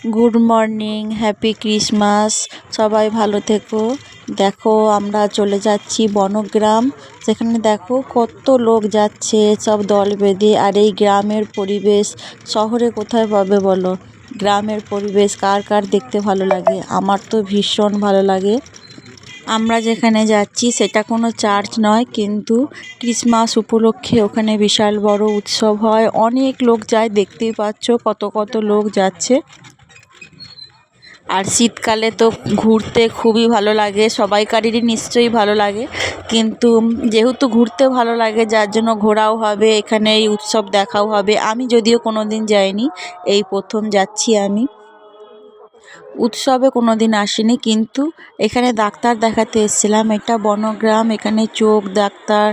Good morning, happy Christmas. সবাই ভালো থেকো। দেখো আমরা চলে যাচ্ছি বনগ্রাম। সেখানে দেখো কত লোক যাচ্ছে সব দল বেঁধে। আর এই গ্রামের পরিবেশ শহরে কোথায় পাবে বলো? গ্রামের পরিবেশ কার কার দেখতে ভালো লাগে? আমার তো ভীষণ ভালো লাগে। আমরা যেখানে যাচ্ছি সেটা কোনো চার্চ নয়, কিন্তু ক্রিসমাস উপলক্ষে ওখানে বিশাল বড় উৎসব হয়। অনেক লোক যায়, দেখতেই পাচ্ছ কত কত লোক যাচ্ছে। আর শীতকালে তো ঘুরতে খুবই ভালো লাগে, সবাইকারেরই নিশ্চয়ই ভালো লাগে। কিন্তু যেহেতু ঘুরতে ভালো লাগে, যার জন্য ঘোরাও হবে, এখানে এই উৎসব দেখাও হবে। আমি যদিও কোনো দিন যাইনি, এই প্রথম যাচ্ছি আমি। উৎসবে কোনো দিন আসিনি, কিন্তু এখানে ডাক্তার দেখাতে এসেছিলাম। এটা বনগ্রাম, এখানে চোখ ডাক্তার,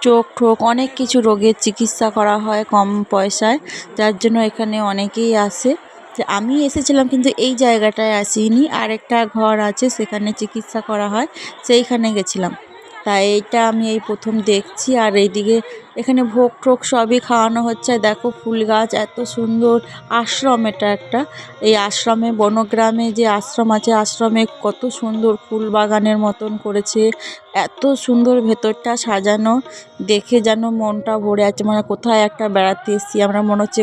চোখ ঠোক অনেক কিছু রোগের চিকিৎসা করা হয় কম পয়সায়, যার জন্য এখানে অনেকেই আসে। যে আমি এসেছিলাম কিন্তু এই জায়গাটায় আসিনি, আর একটা ঘর আছে সেখানে চিকিৎসা করা হয়, সেইখানে গেছিলাম। তাই এইটা আমি এই প্রথম দেখছি। আর এইদিকে এখানে ভোগ টোগ সবই খাওয়ানো হচ্ছে। দেখো ফুল গাছ এত সুন্দর। আশ্রম এটা একটা। এই আশ্রমে, বনগ্রামে যে আশ্রম আছে, আশ্রমে কত সুন্দর ফুল বাগানের মতন করেছে। এত সুন্দর ভেতরটা সাজানো, দেখে যেন মনটা ভরে আছে, মানে কোথায় একটা বেড়াতে এসেছি আমরা, মনে হচ্ছে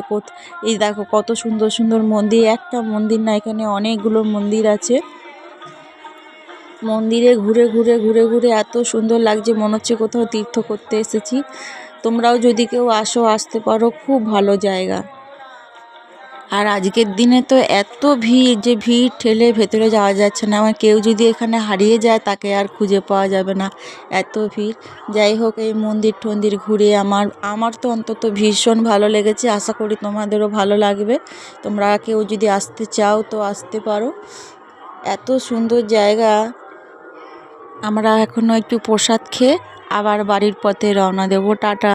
এই দেখো কত সুন্দর সুন্দর মন্দির। একটা মন্দির না, এখানে অনেকগুলো মন্দির আছে। মন্দিরে ঘুরে ঘুরে ঘুরে ঘুরে এত সুন্দর লাগছে, মনে হচ্ছে কোথাও তীর্থ করতে এসেছি। তোমরাও যদি কেউ আসতে পারো, খুব ভালো জায়গা। আর আজকের দিনে তো এত ভিড়, যে ভিড় ঠেলে ভেতরে যাওয়া যাচ্ছে না। আমার কেউ যদি এখানে হারিয়ে যায়, তাকে আর খুঁজে পাওয়া যাবে না, এত ভিড়। যাই হোক, এই মন্দির টন্দির ঘুরে আমার তো অন্তত ভীষণ ভালো লেগেছে। আশা করি তোমাদেরও ভালো লাগবে। তোমরা কেউ যদি আসতে চাও তো আসতে পারো, এত সুন্দর জায়গা। আমরা এখনও একটু প্রসাদ খেয়ে আবার বাড়ির পথে রওনা দেবো। টাটা।